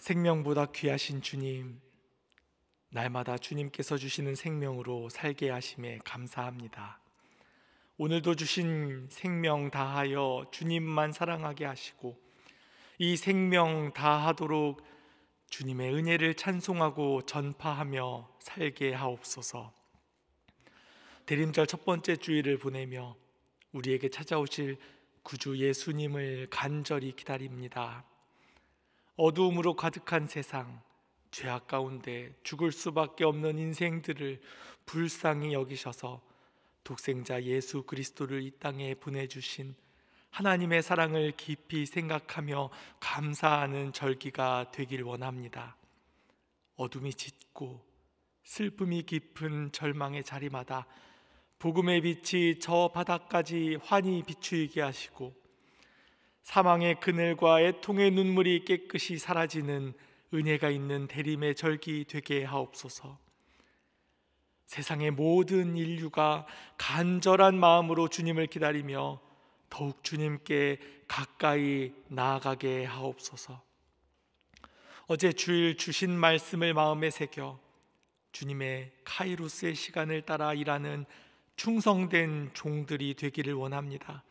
생명보다 귀하신 주님, 날마다 주님께서 주시는 생명으로 살게 하심에 감사합니다. 오늘도 주신 생명 다하여 주님만 사랑하게 하시고 이 생명 다하도록 주님의 은혜를 찬송하고 전파하며 살게 하옵소서. 대림절 첫 번째 주일을 보내며 우리에게 찾아오실 구주 예수님을 간절히 기다립니다. 어두움으로 가득한 세상, 죄악 가운데 죽을 수밖에 없는 인생들을 불쌍히 여기셔서 독생자 예수 그리스도를 이 땅에 보내주신 하나님의 사랑을 깊이 생각하며 감사하는 절기가 되길 원합니다. 어둠이 짙고 슬픔이 깊은 절망의 자리마다 복음의 빛이 저 바닥까지 환히 비추이게 하시고 사망의 그늘과 애통의 눈물이 깨끗이 사라지는 은혜가 있는 대림의 절기 되게 하옵소서. 세상의 모든 인류가 간절한 마음으로 주님을 기다리며 더욱 주님께 가까이 나아가게 하옵소서. 어제 주일 주신 말씀을 마음에 새겨 주님의 카이로스의 시간을 따라 일하는 충성된 종들이 되기를 원합니다.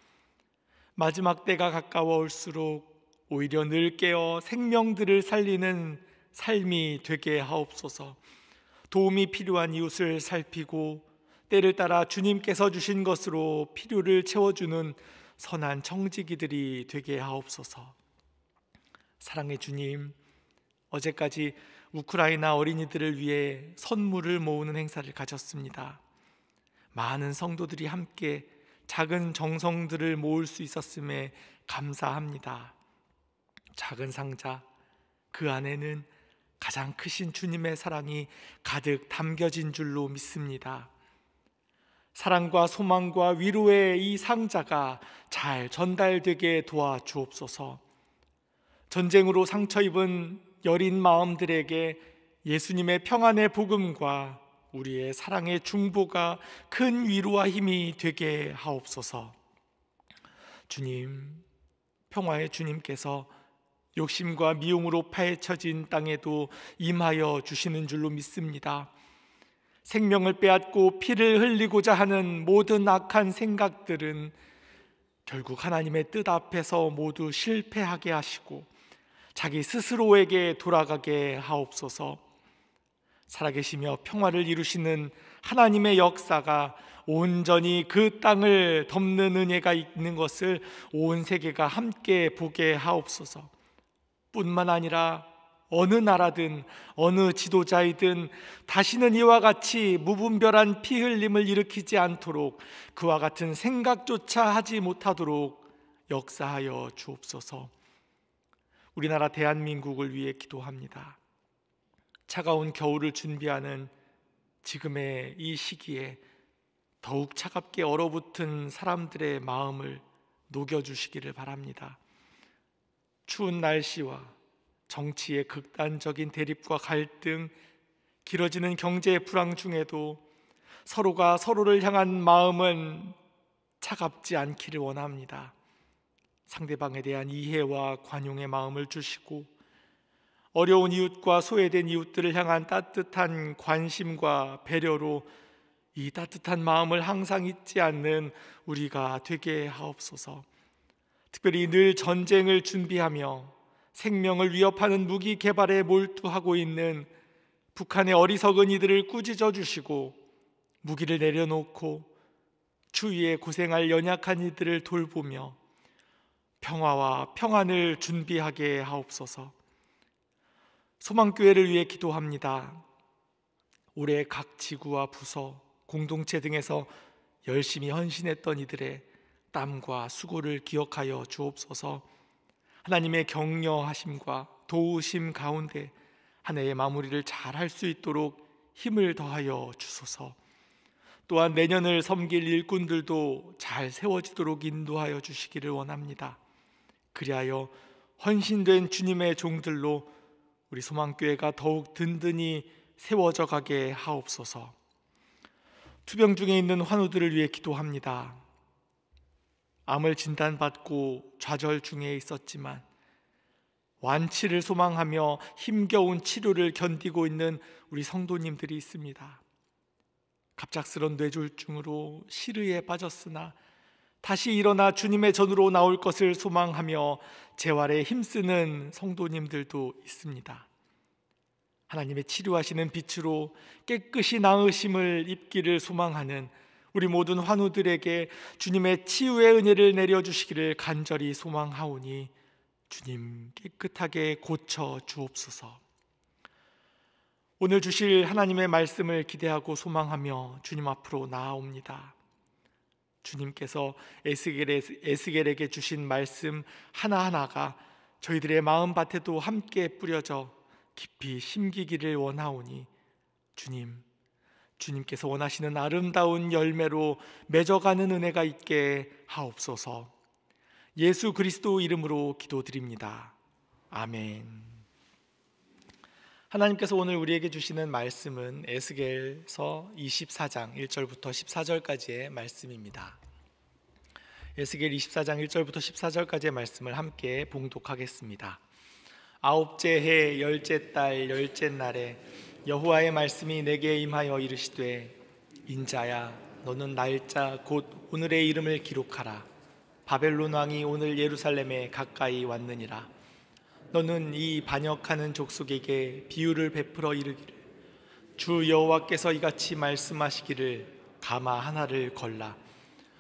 마지막 때가 가까워올수록 오히려 늘 깨어 생명들을 살리는 삶이 되게 하옵소서. 도움이 필요한 이웃을 살피고 때를 따라 주님께서 주신 것으로 필요를 채워주는 선한 청지기들이 되게 하옵소서. 사랑의 주님, 어제까지 우크라이나 어린이들을 위해 선물을 모으는 행사를 가졌습니다. 많은 성도들이 함께 작은 정성들을 모을 수 있었음에 감사합니다. 작은 상자, 그 안에는 가장 크신 주님의 사랑이 가득 담겨진 줄로 믿습니다. 사랑과 소망과 위로의 이 상자가 잘 전달되게 도와주옵소서. 전쟁으로 상처 입은 여린 마음들에게 예수님의 평안의 복음과 우리의 사랑의 중보가 큰 위로와 힘이 되게 하옵소서. 주님, 평화의 주님께서 욕심과 미움으로 파헤쳐진 땅에도 임하여 주시는 줄로 믿습니다. 생명을 빼앗고 피를 흘리고자 하는 모든 악한 생각들은 결국 하나님의 뜻 앞에서 모두 실패하게 하시고 자기 스스로에게 돌아가게 하옵소서. 살아계시며 평화를 이루시는 하나님의 역사가 온전히 그 땅을 덮는 은혜가 있는 것을 온 세계가 함께 보게 하옵소서. 뿐만 아니라 어느 나라든 어느 지도자이든 다시는 이와 같이 무분별한 피 흘림을 일으키지 않도록 그와 같은 생각조차 하지 못하도록 역사하여 주옵소서. 우리나라 대한민국을 위해 기도합니다. 차가운 겨울을 준비하는 지금의 이 시기에 더욱 차갑게 얼어붙은 사람들의 마음을 녹여주시기를 바랍니다. 추운 날씨와 정치의 극단적인 대립과 갈등, 길어지는 경제의 불황 중에도 서로가 서로를 향한 마음은 차갑지 않기를 원합니다. 상대방에 대한 이해와 관용의 마음을 주시고 어려운 이웃과 소외된 이웃들을 향한 따뜻한 관심과 배려로 이 따뜻한 마음을 항상 잊지 않는 우리가 되게 하옵소서. 특별히 늘 전쟁을 준비하며 생명을 위협하는 무기 개발에 몰두하고 있는 북한의 어리석은 이들을 꾸짖어 주시고 무기를 내려놓고 추위에 고생할 연약한 이들을 돌보며 평화와 평안을 준비하게 하옵소서. 소망교회를 위해 기도합니다. 올해 각 지구와 부서, 공동체 등에서 열심히 헌신했던 이들의 땀과 수고를 기억하여 주옵소서. 하나님의 격려하심과 도우심 가운데 한 해의 마무리를 잘 할 수 있도록 힘을 더하여 주소서. 또한 내년을 섬길 일꾼들도 잘 세워지도록 인도하여 주시기를 원합니다. 그리하여 헌신된 주님의 종들로 우리 소망교회가 더욱 든든히 세워져 가게 하옵소서. 투병 중에 있는 환우들을 위해 기도합니다. 암을 진단받고 좌절 중에 있었지만 완치를 소망하며 힘겨운 치료를 견디고 있는 우리 성도님들이 있습니다. 갑작스런 뇌졸중으로 시르에 빠졌으나 다시 일어나 주님의 전으로 나올 것을 소망하며 재활에 힘쓰는 성도님들도 있습니다. 하나님의 치료하시는 빛으로 깨끗이 나으심을 입기를 소망하는 우리 모든 환우들에게 주님의 치유의 은혜를 내려주시기를 간절히 소망하오니 주님 깨끗하게 고쳐 주옵소서. 오늘 주실 하나님의 말씀을 기대하고 소망하며 주님 앞으로 나아옵니다. 주님께서 에스겔에게 주신 말씀 하나하나가 저희들의 마음밭에도 함께 뿌려져 깊이 심기기를 원하오니 주님께서 원하시는 아름다운 열매로 맺어가는 은혜가 있게 하옵소서. 예수 그리스도 이름으로 기도드립니다. 아멘. 하나님께서 오늘 우리에게 주시는 말씀은 에스겔서 24장 1절부터 14절까지의 말씀입니다. 에스겔 24장 1절부터 14절까지의 말씀을 함께 봉독하겠습니다. 아홉째 해 열째 달 열째 날에 여호와의 말씀이 내게 임하여 이르시되 인자야 너는 날짜 곧 오늘의 이름을 기록하라. 바벨론 왕이 오늘 예루살렘에 가까이 왔느니라. 너는 이 반역하는 족속에게 비유를 베풀어 이르기를 주 여호와께서 이같이 말씀하시기를 가마 하나를 걸라.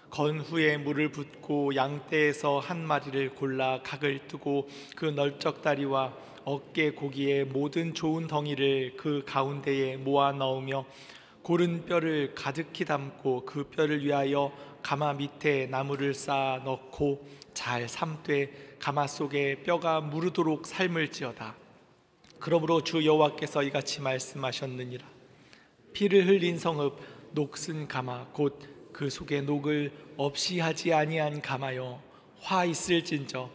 건 후에 물을 붓고 양떼에서 한 마리를 골라 각을 뜨고 그 널쩍다리와 어깨 고기의 모든 좋은 덩이를 그 가운데에 모아 넣으며 고른 뼈를 가득히 담고 그 뼈를 위하여 가마 밑에 나무를 쌓아 넣고 잘 삶되 가마 속에 뼈가 무르도록 삶을지어다. 그러므로 주 여호와께서 이같이 말씀하셨느니라. 피를 흘린 성읍 녹슨 가마 곧 그 속에 녹을 없이 하지 아니한 가마여 화 있을진저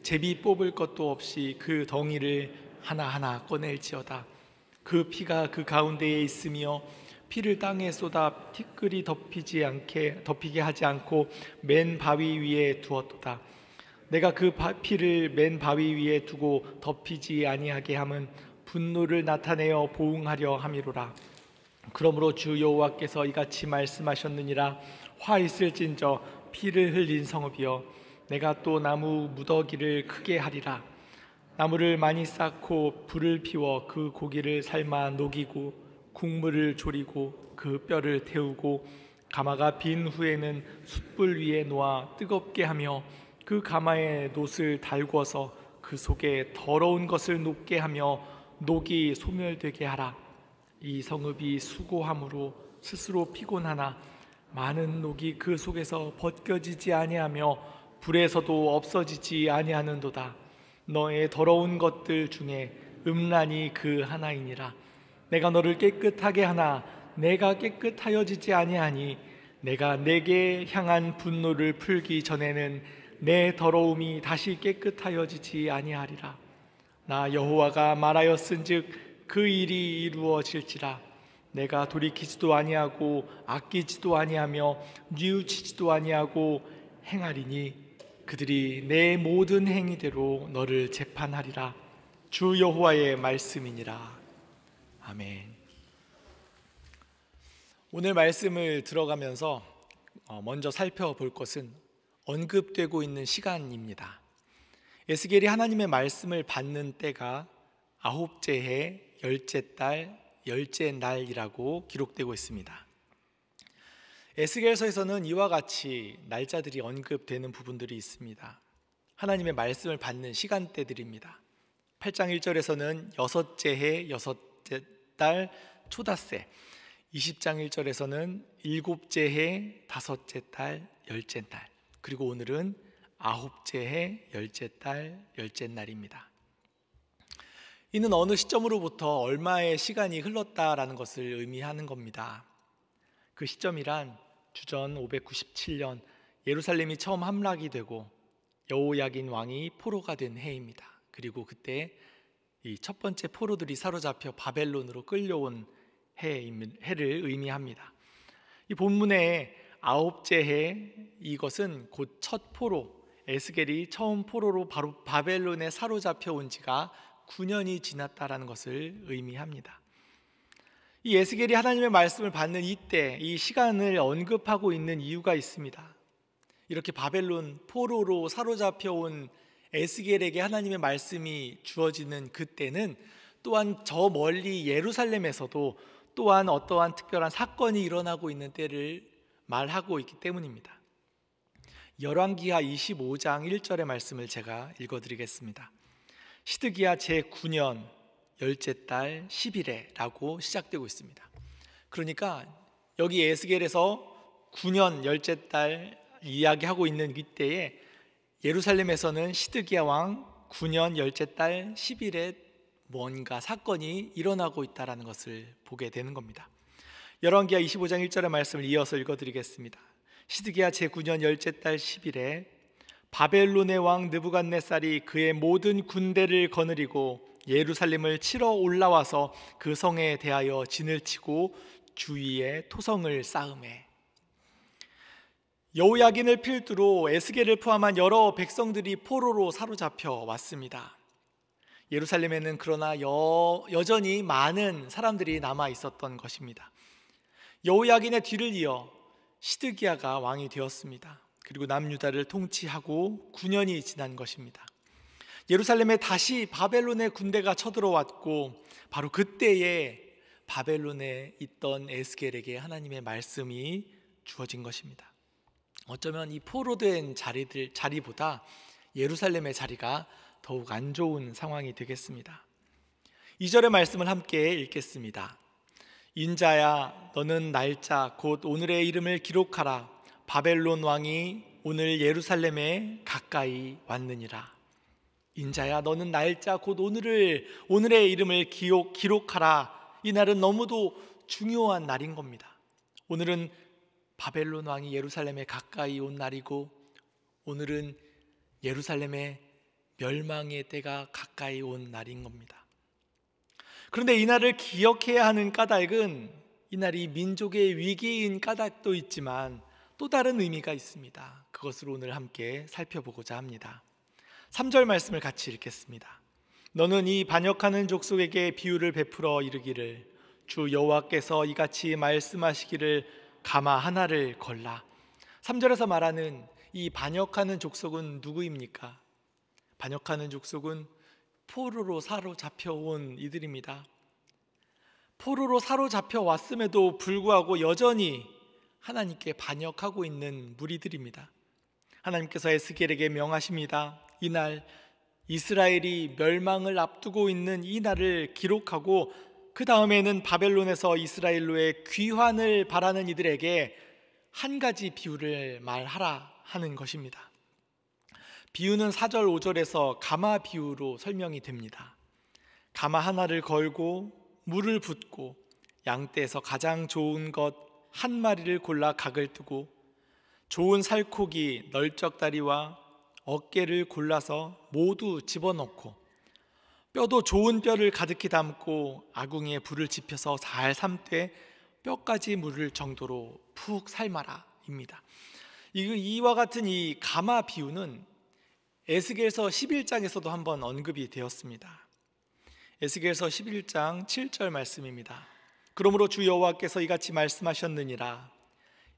제비 뽑을 것도 없이 그 덩이를 하나하나 꺼낼지어다. 그 피가 그 가운데에 있으며 피를 땅에 쏟아 티끌이 덮이게 하지 않고 맨 바위 위에 두었도다. 내가 그 피를 맨 바위 위에 두고 덮이지 아니하게 함은 분노를 나타내어 보응하려 함이로라. 그러므로 주 여호와께서 이같이 말씀하셨느니라. 화 있을진저 피를 흘린 성읍이여 내가 또 나무 무더기를 크게 하리라. 나무를 많이 쌓고 불을 피워 그 고기를 삶아 녹이고 국물을 졸이고 그 뼈를 태우고 가마가 빈 후에는 숯불 위에 놓아 뜨겁게 하며 그 가마에 놋을 달궈서 그 속에 더러운 것을 녹게 하며 녹이 소멸되게 하라. 이 성읍이 수고함으로 스스로 피곤하나 많은 녹이 그 속에서 벗겨지지 아니하며 불에서도 없어지지 아니하는도다. 너의 더러운 것들 중에 음란이 그 하나이니라. 내가 너를 깨끗하게 하나 내가 깨끗하여지지 아니하니 내가 내게 향한 분노를 풀기 전에는 내 더러움이 다시 깨끗하여지지 아니하리라. 나 여호와가 말하였은즉 그 일이 이루어질지라. 내가 돌이키지도 아니하고 아끼지도 아니하며 뉘우치지도 아니하고 행하리니 그들이 내 모든 행위대로 너를 재판하리라. 주 여호와의 말씀이니라. 아멘. 오늘 말씀을 들어가면서 먼저 살펴볼 것은 언급되고 있는 시간입니다. 에스겔이 하나님의 말씀을 받는 때가 아홉째 해 열째 달 열째 날이라고 기록되고 있습니다. 에스겔서에서는 이와 같이 날짜들이 언급되는 부분들이 있습니다. 하나님의 말씀을 받는 시간대들입니다. 8장 1절에서는 여섯째 해 여섯째 달 초닷새, 20장 1절에서는 일곱째 해 다섯째 달 열째 날, 그리고 오늘은 아홉째 해 열째 달 열째 날입니다. 이는 어느 시점으로부터 얼마의 시간이 흘렀다라는 것을 의미하는 겁니다. 그 시점이란 주전 597년 예루살렘이 처음 함락이 되고 여호야긴 왕이 포로가 된 해입니다. 그리고 그때 이 첫 번째 포로들이 사로잡혀 바벨론으로 끌려온 해를 의미합니다. 이 본문의 아홉째 해, 이것은 곧 첫 포로 에스겔이 처음 포로로 바로 바벨론에 사로잡혀 온 지가 9년이 지났다라는 것을 의미합니다. 이 에스겔이 하나님의 말씀을 받는 이때, 이 시간을 언급하고 있는 이유가 있습니다. 이렇게 바벨론 포로로 사로잡혀 온 에스겔에게 하나님의 말씀이 주어지는 그때는 또한 저 멀리 예루살렘에서도 또한 어떠한 특별한 사건이 일어나고 있는 때를 말하고 있기 때문입니다. 열왕기하 25장 1절의 말씀을 제가 읽어드리겠습니다. 시드기야 제9년 열째 달 10일에 라고 시작되고 있습니다. 그러니까 여기 에스겔에서 9년 열째 달 이야기하고 있는 이때에 예루살렘에서는 시드기야 왕 9년 열째 달 10일에 뭔가 사건이 일어나고 있다는 것을 보게 되는 겁니다. 열왕기하 25장 1절의 말씀을 이어서 읽어드리겠습니다. 시드기야 제9년 열째 달 10일에 바벨론의 왕 느부갓네살이 그의 모든 군대를 거느리고 예루살렘을 치러 올라와서 그 성에 대하여 진을 치고 주위에 토성을 쌓음에, 여호야긴을 필두로 에스겔을 포함한 여러 백성들이 포로로 사로잡혀 왔습니다. 예루살렘에는 그러나 여전히 많은 사람들이 남아 있었던 것입니다. 여호야긴의 뒤를 이어 시드기야가 왕이 되었습니다. 그리고 남유다를 통치하고 9년이 지난 것입니다. 예루살렘에 다시 바벨론의 군대가 쳐들어왔고, 바로 그때에 바벨론에 있던 에스겔에게 하나님의 말씀이 주어진 것입니다. 어쩌면 이 포로된 자리보다 예루살렘의 자리가 더욱 안 좋은 상황이 되겠습니다. 2절의 말씀을 함께 읽겠습니다. 인자야, 너는 날짜 곧 오늘의 이름을 기록하라. 바벨론 왕이 오늘 예루살렘에 가까이 왔느니라. 인자야, 너는 날짜 곧 오늘의 이름을 기록하라. 이 날은 너무도 중요한 날인 겁니다. 오늘은 바벨론 왕이 예루살렘에 가까이 온 날이고, 오늘은 예루살렘의 멸망의 때가 가까이 온 날인 겁니다. 그런데 이 날을 기억해야 하는 까닭은, 이 날이 민족의 위기인 까닭도 있지만 또 다른 의미가 있습니다. 그것을 오늘 함께 살펴보고자 합니다. 3절 말씀을 같이 읽겠습니다. 너는 이 반역하는 족속에게 비유를 베풀어 이르기를, 주 여호와께서 이같이 말씀하시기를 가마 하나를 걸라. 3절에서 말하는 이 반역하는 족속은 누구입니까? 반역하는 족속은 포로로 사로잡혀 온 이들입니다. 포로로 사로잡혀 왔음에도 불구하고 여전히 하나님께 반역하고 있는 무리들입니다. 하나님께서 에스겔에게 명하십니다. 이날 이스라엘이 멸망을 앞두고 있는 이 날을 기록하고, 그 다음에는 바벨론에서 이스라엘로의 귀환을 바라는 이들에게 한 가지 비유를 말하라 하는 것입니다. 비유는 4절 5절에서 가마 비유로 설명이 됩니다. 가마 하나를 걸고 물을 붓고 양떼에서 가장 좋은 것 한 마리를 골라 각을 뜨고 좋은 살코기 널쩍다리와 어깨를 골라서 모두 집어넣고 뼈도 좋은 뼈를 가득히 담고 아궁이에 불을 지펴서 잘 삶되 뼈까지 무를 정도로 푹 삶아라 입니다. 이와 같은 이 가마 비유는 에스겔서 11장에서도 한번 언급이 되었습니다. 에스겔서 11장 7절 말씀입니다. 그러므로 주 여호와께서 이같이 말씀하셨느니라.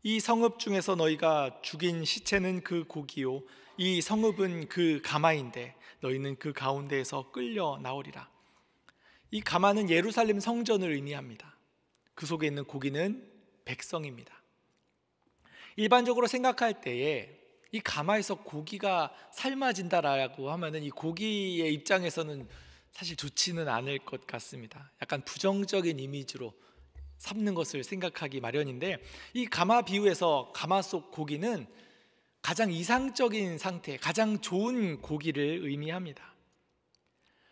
이 성읍 중에서 너희가 죽인 시체는 그 고기요, 이 성읍은 그 가마인데 너희는 그 가운데에서 끌려 나오리라. 이 가마는 예루살렘 성전을 의미합니다. 그 속에 있는 고기는 백성입니다. 일반적으로 생각할 때에 이 가마에서 고기가 삶아진다라고 하면은 이 고기의 입장에서는 사실 좋지는 않을 것 같습니다. 약간 부정적인 이미지로 삶는 것을 생각하기 마련인데, 이 가마 비유에서 가마 속 고기는 가장 이상적인 상태, 가장 좋은 고기를 의미합니다.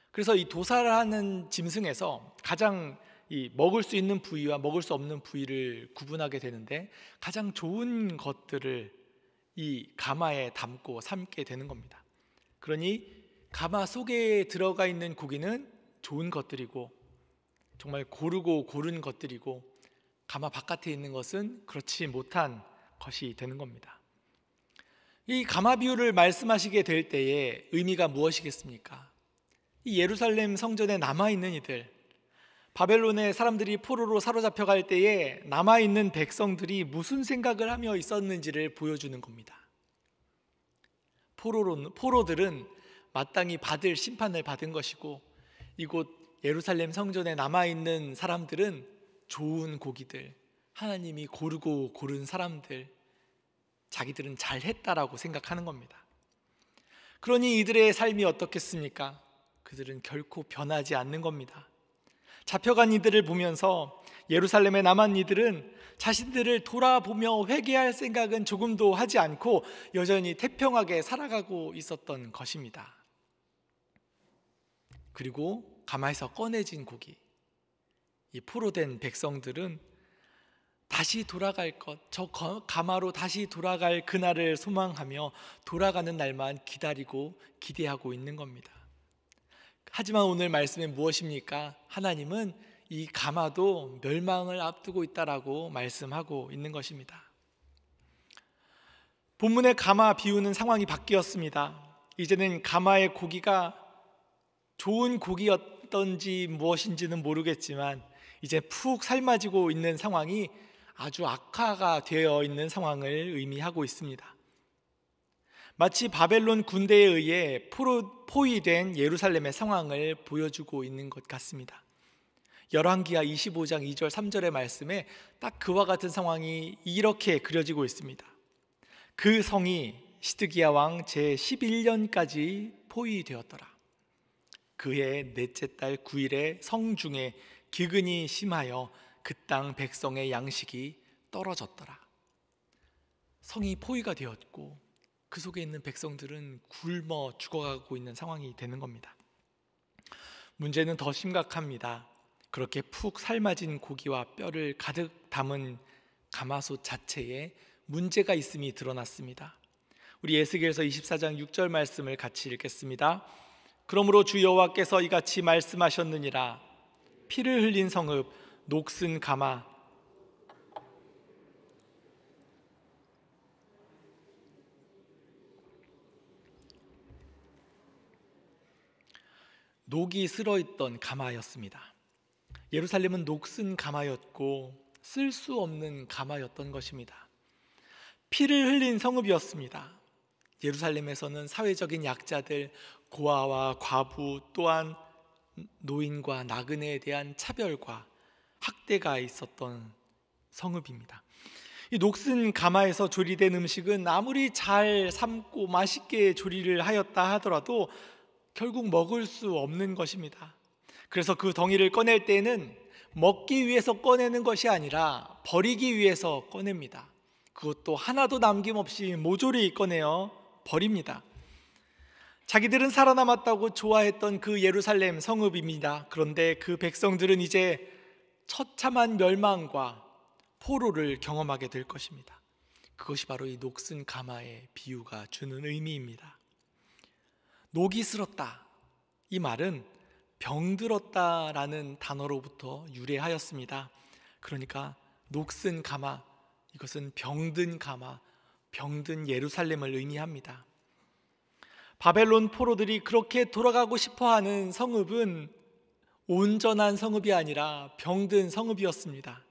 그래서 이 도살을 하는 짐승에서 가장 먹을 수 있는 부위와 먹을 수 없는 부위를 구분하게 되는데, 가장 좋은 것들을 이 가마에 담고 삶게 되는 겁니다. 그러니 가마 속에 들어가 있는 고기는 좋은 것들이고 정말 고르고 고른 것들이고, 가마 바깥에 있는 것은 그렇지 못한 것이 되는 겁니다. 이 가마 비유를 말씀하시게 될 때에 의미가 무엇이겠습니까? 이 예루살렘 성전에 남아있는 이들, 바벨론의 사람들이 포로로 사로잡혀 갈 때에 남아있는 백성들이 무슨 생각을 하며 있었는지를 보여주는 겁니다. 포로들은 마땅히 받을 심판을 받은 것이고, 이곳 예루살렘 성전에 남아있는 사람들은 좋은 고기들, 하나님이 고르고 고른 사람들, 자기들은 잘했다라고 생각하는 겁니다. 그러니 이들의 삶이 어떻겠습니까? 그들은 결코 변하지 않는 겁니다. 잡혀간 이들을 보면서 예루살렘에 남은 이들은 자신들을 돌아보며 회개할 생각은 조금도 하지 않고 여전히 태평하게 살아가고 있었던 것입니다. 그리고 가마에서 꺼내진 고기, 이 포로된 백성들은 다시 돌아갈 것, 저 가마로 다시 돌아갈 그날을 소망하며 돌아가는 날만 기다리고 기대하고 있는 겁니다. 하지만 오늘 말씀은 무엇입니까? 하나님은 이 가마도 멸망을 앞두고 있다라고 말씀하고 있는 것입니다. 본문의 가마 비유는 상황이 바뀌었습니다. 이제는 가마의 고기가 좋은 고기였던지 무엇인지는 모르겠지만 이제 푹 삶아지고 있는 상황이 아주 악화가 되어 있는 상황을 의미하고 있습니다. 마치 바벨론 군대에 의해 포위된 예루살렘의 상황을 보여주고 있는 것 같습니다. 열왕기하 25장 2절 3절의 말씀에 딱 그와 같은 상황이 이렇게 그려지고 있습니다. 그 성이 시드기야 왕 제11년까지 포위되었더라. 그해 넷째 달 9일에 성중에 기근이 심하여 그 땅 백성의 양식이 떨어졌더라. 성이 포위가 되었고 그 속에 있는 백성들은 굶어 죽어가고 있는 상황이 되는 겁니다. 문제는 더 심각합니다. 그렇게 푹 삶아진 고기와 뼈를 가득 담은 가마솥 자체에 문제가 있음이 드러났습니다. 우리 에스겔서 24장 6절 말씀을 같이 읽겠습니다. 그러므로 주 여호와께서 이같이 말씀하셨느니라. 피를 흘린 성읍 녹슨 가마 녹이 슬어있던 가마였습니다. 예루살렘은 녹슨 가마였고 쓸 수 없는 가마였던 것입니다. 피를 흘린 성읍이었습니다. 예루살렘에서는 사회적인 약자들, 고아와 과부, 또한 노인과 나그네에 대한 차별과 학대가 있었던 성읍입니다. 이 녹슨 가마에서 조리된 음식은 아무리 잘 삶고 맛있게 조리를 하였다 하더라도 결국 먹을 수 없는 것입니다. 그래서 그 덩이를 꺼낼 때는 먹기 위해서 꺼내는 것이 아니라 버리기 위해서 꺼냅니다. 그것도 하나도 남김없이 모조리 꺼내어 버립니다. 자기들은 살아남았다고 좋아했던 그 예루살렘 성읍입니다. 그런데 그 백성들은 이제 처참한 멸망과 포로를 경험하게 될 것입니다. 그것이 바로 이 녹슨 가마의 비유가 주는 의미입니다. 녹이 슬었다, 이 말은 병들었다라는 단어로부터 유래하였습니다. 그러니까 녹슨 가마, 이것은 병든 가마, 병든 예루살렘을 의미합니다. 바벨론 포로들이 그렇게 돌아가고 싶어하는 성읍은 온전한 성읍이 아니라 병든 성읍이었습니다.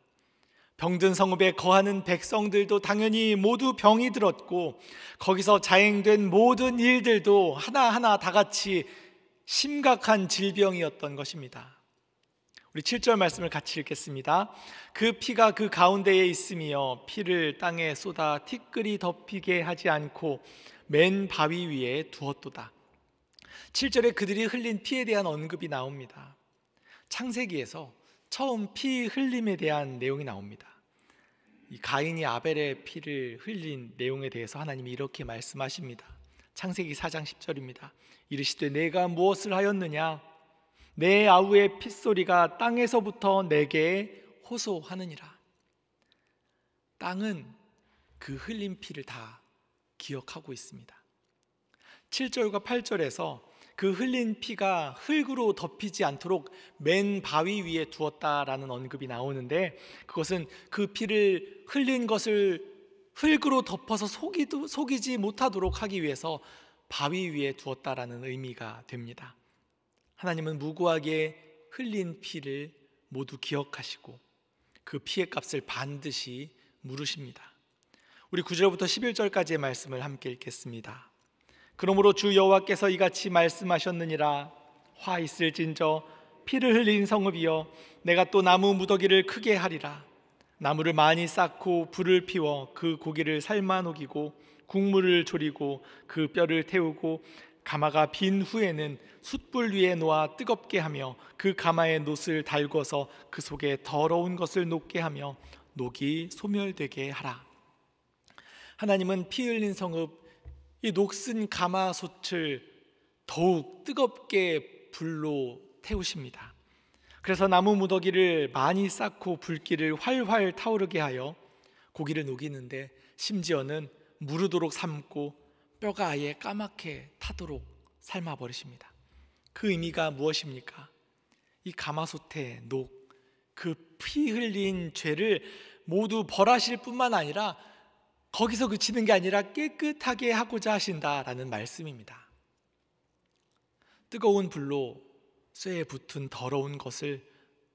병든 성읍에 거하는 백성들도 당연히 모두 병이 들었고 거기서 자행된 모든 일들도 하나하나 다 같이 심각한 질병이었던 것입니다. 우리 7절 말씀을 같이 읽겠습니다. 그 피가 그 가운데에 있으며 피를 땅에 쏟아 티끌이 덮이게 하지 않고 맨 바위 위에 두었도다. 7절에 그들이 흘린 피에 대한 언급이 나옵니다. 창세기에서 처음 피 흘림에 대한 내용이 나옵니다. 이 가인이 아벨의 피를 흘린 내용에 대해서 하나님이 이렇게 말씀하십니다. 창세기 4장 10절입니다. 이르시되 내가 무엇을 하였느냐? 내 아우의 핏소리가 땅에서부터 내게 호소하느니라. 땅은 그 흘린 피를 다 기억하고 있습니다. 7절과 8절에서 그 흘린 피가 흙으로 덮이지 않도록 맨 바위 위에 두었다라는 언급이 나오는데 그것은 그 피를 흘린 것을 흙으로 덮어서 속이지 못하도록 하기 위해서 바위 위에 두었다라는 의미가 됩니다. 하나님은 무고하게 흘린 피를 모두 기억하시고 그 피의 값을 반드시 물으십니다. 우리 9절부터 11절까지의 말씀을 함께 읽겠습니다. 그러므로 주 여호와께서 이같이 말씀하셨느니라. 화 있을진저 피를 흘린 성읍이여, 내가 또 나무 무더기를 크게 하리라. 나무를 많이 쌓고 불을 피워 그 고기를 삶아 녹이고 국물을 졸이고 그 뼈를 태우고 가마가 빈 후에는 숯불 위에 놓아 뜨겁게 하며 그 가마에 놋을 달궈서 그 속에 더러운 것을 녹게 하며 녹이 소멸되게 하라. 하나님은 피 흘린 성읍, 이 녹슨 가마솥을 더욱 뜨겁게 불로 태우십니다. 그래서 나무 무더기를 많이 쌓고 불길을 활활 타오르게 하여 고기를 녹이는데 심지어는 무르도록 삶고 뼈가 아예 까맣게 타도록 삶아버리십니다. 그 의미가 무엇입니까? 이 가마솥의 녹, 그 피 흘린 죄를 모두 벌하실 뿐만 아니라 거기서 그치는 게 아니라 깨끗하게 하고자 하신다라는 말씀입니다. 뜨거운 불로 쇠에 붙은 더러운 것을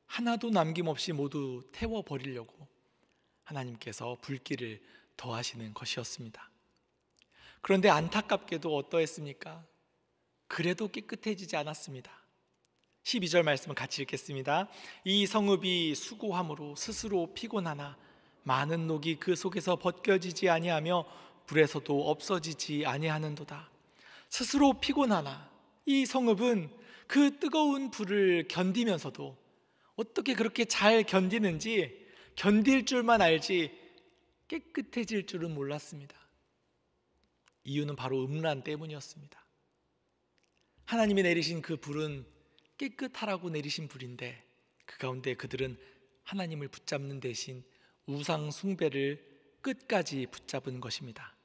하나도 남김없이 모두 태워버리려고 하나님께서 불길을 더하시는 것이었습니다. 그런데 안타깝게도 어떠했습니까? 그래도 깨끗해지지 않았습니다. 12절 말씀을 같이 읽겠습니다. 이 성읍이 수고함으로 스스로 피곤하나 많은 녹이 그 속에서 벗겨지지 아니하며 불에서도 없어지지 아니하는도다. 스스로 피곤하나, 이 성읍은 그 뜨거운 불을 견디면서도 어떻게 그렇게 잘 견디는지, 견딜 줄만 알지 깨끗해질 줄은 몰랐습니다. 이유는 바로 음란 때문이었습니다. 하나님이 내리신 그 불은 깨끗하라고 내리신 불인데 그 가운데 그들은 하나님을 붙잡는 대신 우상 숭배를 끝까지 붙잡은 것입니다.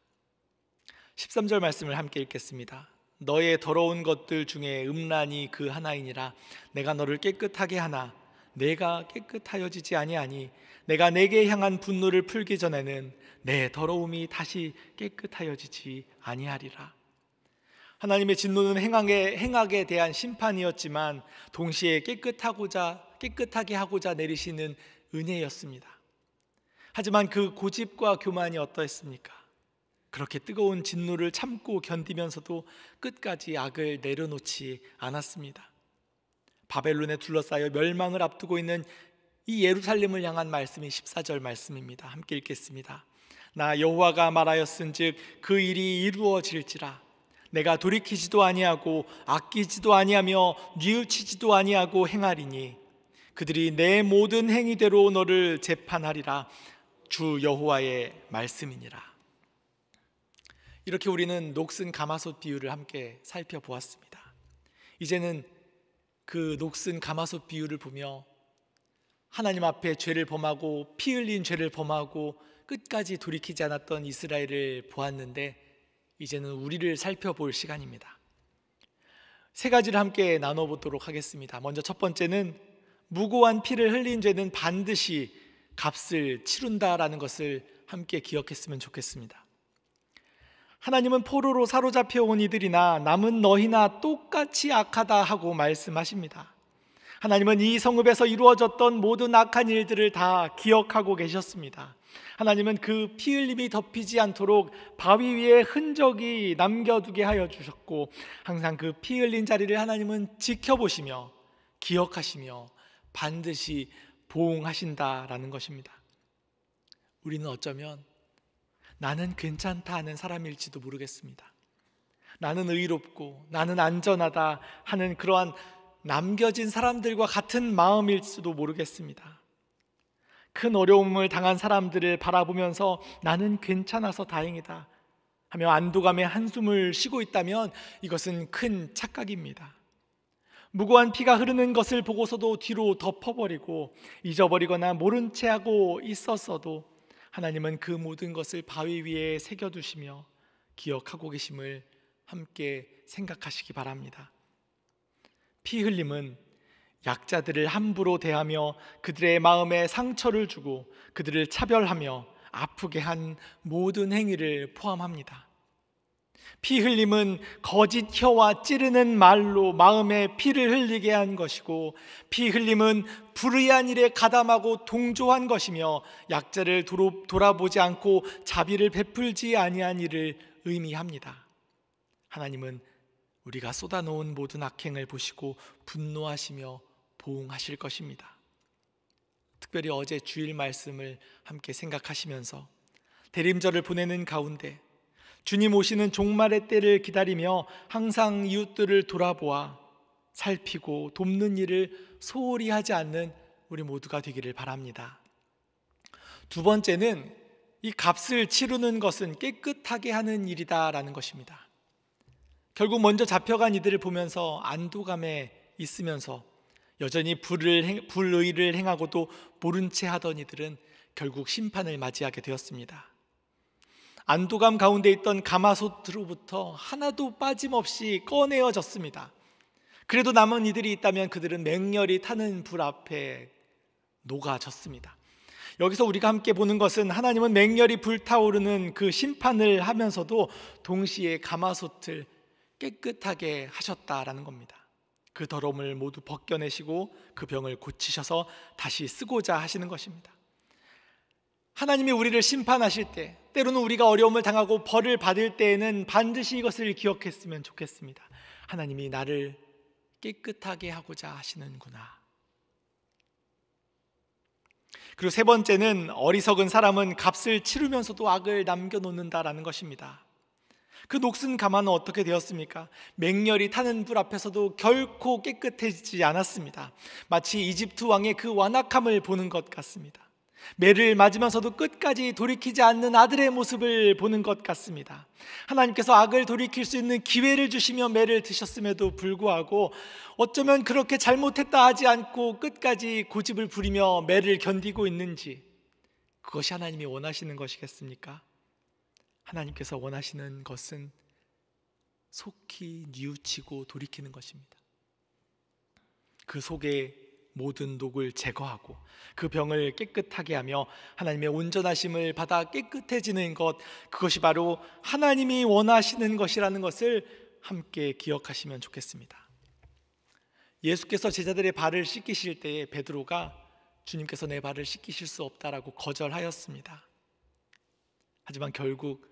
13절 말씀을 함께 읽겠습니다. 너의 더러운 것들 중에 음란이 그 하나이니라. 내가 너를 깨끗하게 하나 내가 깨끗하여지지 아니하니 내가 내게 향한 분노를 풀기 전에는 내 더러움이 다시 깨끗하여지지 아니하리라. 하나님의 진노는 행악에 대한 심판이었지만 동시에 깨끗하게 하고자 내리시는 은혜였습니다. 하지만 그 고집과 교만이 어떠했습니까? 그렇게 뜨거운 진노를 참고 견디면서도 끝까지 악을 내려놓지 않았습니다. 바벨론에 둘러싸여 멸망을 앞두고 있는 이 예루살렘을 향한 말씀이 14절 말씀입니다. 함께 읽겠습니다. 나 여호와가 말하였은즉 그 일이 이루어질지라. 내가 돌이키지도 아니하고 아끼지도 아니하며 뉘우치지도 아니하고 행하리니 그들이 내 모든 행위대로 너를 재판하리라. 주 여호와의 말씀이니라. 이렇게 우리는 녹슨 가마솥 비유를 함께 살펴보았습니다. 이제는 그 녹슨 가마솥 비유를 보며 하나님 앞에 죄를 범하고 피 흘린 죄를 범하고 끝까지 돌이키지 않았던 이스라엘을 보았는데 이제는 우리를 살펴볼 시간입니다. 세 가지를 함께 나눠보도록 하겠습니다. 먼저 첫 번째는 무고한 피를 흘린 죄는 반드시 값을 치른다라는 것을 함께 기억했으면 좋겠습니다. 하나님은 포로로 사로잡혀 온 이들이나 남은 너희나 똑같이 악하다 하고 말씀하십니다. 하나님은 이 성읍에서 이루어졌던 모든 악한 일들을 다 기억하고 계셨습니다. 하나님은 그 피 흘림이 덮이지 않도록 바위 위에 흔적이 남겨두게 하여 주셨고 항상 그 피 흘린 자리를 하나님은 지켜보시며 기억하시며 반드시 보응하신다라는 것입니다. 우리는 어쩌면 나는 괜찮다 하는 사람일지도 모르겠습니다. 나는 의롭고 나는 안전하다 하는 그러한 남겨진 사람들과 같은 마음일 수도 모르겠습니다. 큰 어려움을 당한 사람들을 바라보면서 나는 괜찮아서 다행이다 하며 안도감에 한숨을 쉬고 있다면 이것은 큰 착각입니다. 무고한 피가 흐르는 것을 보고서도 뒤로 덮어버리고 잊어버리거나 모른 채 하고 있었어도 하나님은 그 모든 것을 바위 위에 새겨두시며 기억하고 계심을 함께 생각하시기 바랍니다. 피 흘림은 약자들을 함부로 대하며 그들의 마음에 상처를 주고 그들을 차별하며 아프게 한 모든 행위를 포함합니다. 피 흘림은 거짓 혀와 찌르는 말로 마음에 피를 흘리게 한 것이고, 피 흘림은 불의한 일에 가담하고 동조한 것이며, 약자를 돌아보지 않고 자비를 베풀지 아니한 일을 의미합니다. 하나님은 우리가 쏟아놓은 모든 악행을 보시고 분노하시며 보응하실 것입니다. 특별히 어제 주일 말씀을 함께 생각하시면서 대림절을 보내는 가운데 주님 오시는 종말의 때를 기다리며 항상 이웃들을 돌아보아 살피고 돕는 일을 소홀히 하지 않는 우리 모두가 되기를 바랍니다. 두 번째는 이 값을 치르는 것은 깨끗하게 하는 일이다라는 것입니다. 결국 먼저 잡혀간 이들을 보면서 안도감에 있으면서 여전히 불의를 행하고도 모른 채 하던 이들은 결국 심판을 맞이하게 되었습니다. 안도감 가운데 있던 가마솥으로부터 하나도 빠짐없이 꺼내어졌습니다. 그래도 남은 이들이 있다면 그들은 맹렬히 타는 불 앞에 녹아졌습니다. 여기서 우리가 함께 보는 것은 하나님은 맹렬히 불타오르는 그 심판을 하면서도 동시에 가마솥을 깨끗하게 하셨다라는 겁니다. 그 더러움을 모두 벗겨내시고 그 병을 고치셔서 다시 쓰고자 하시는 것입니다. 하나님이 우리를 심판하실 때, 때로는 우리가 어려움을 당하고 벌을 받을 때에는 반드시 이것을 기억했으면 좋겠습니다. 하나님이 나를 깨끗하게 하고자 하시는구나. 그리고 세 번째는 어리석은 사람은 값을 치르면서도 악을 남겨놓는다라는 것입니다. 그 녹슨 가마는 어떻게 되었습니까? 맹렬히 타는 불 앞에서도 결코 깨끗해지지 않았습니다. 마치 이집트 왕의 그 완악함을 보는 것 같습니다. 매를 맞으면서도 끝까지 돌이키지 않는 아들의 모습을 보는 것 같습니다. 하나님께서 악을 돌이킬 수 있는 기회를 주시며 매를 드셨음에도 불구하고 어쩌면 그렇게 잘못했다 하지 않고 끝까지 고집을 부리며 매를 견디고 있는지, 그것이 하나님이 원하시는 것이겠습니까? 하나님께서 원하시는 것은 속히 뉘우치고 돌이키는 것입니다. 그 속에 모든 녹을 제거하고 그 병을 깨끗하게 하며 하나님의 온전하심을 받아 깨끗해지는 것, 그것이 바로 하나님이 원하시는 것이라는 것을 함께 기억하시면 좋겠습니다. 예수께서 제자들의 발을 씻기실 때에 베드로가 주님께서 내 발을 씻기실 수 없다라고 거절하였습니다. 하지만 결국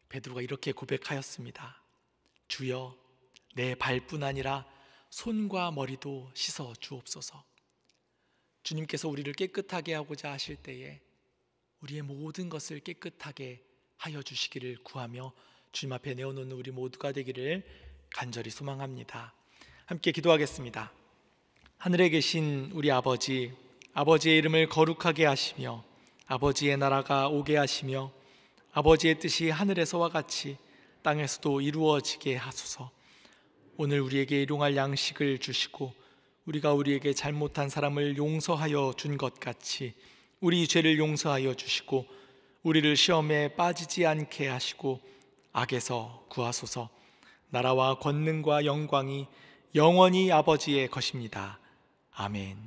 베드로가 이렇게 고백하였습니다. 주여, 내 발뿐 아니라 손과 머리도 씻어 주옵소서. 주님께서 우리를 깨끗하게 하고자 하실 때에 우리의 모든 것을 깨끗하게 하여 주시기를 구하며 주님 앞에 내어놓는 우리 모두가 되기를 간절히 소망합니다. 함께 기도하겠습니다. 하늘에 계신 우리 아버지, 아버지의 이름을 거룩하게 하시며 아버지의 나라가 오게 하시며 아버지의 뜻이 하늘에서와 같이 땅에서도 이루어지게 하소서. 오늘 우리에게 일용할 양식을 주시고 우리가 우리에게 잘못한 사람을 용서하여 준 것 같이 우리 죄를 용서하여 주시고 우리를 시험에 빠지지 않게 하시고 악에서 구하소서. 나라와 권능과 영광이 영원히 아버지의 것입니다. 아멘.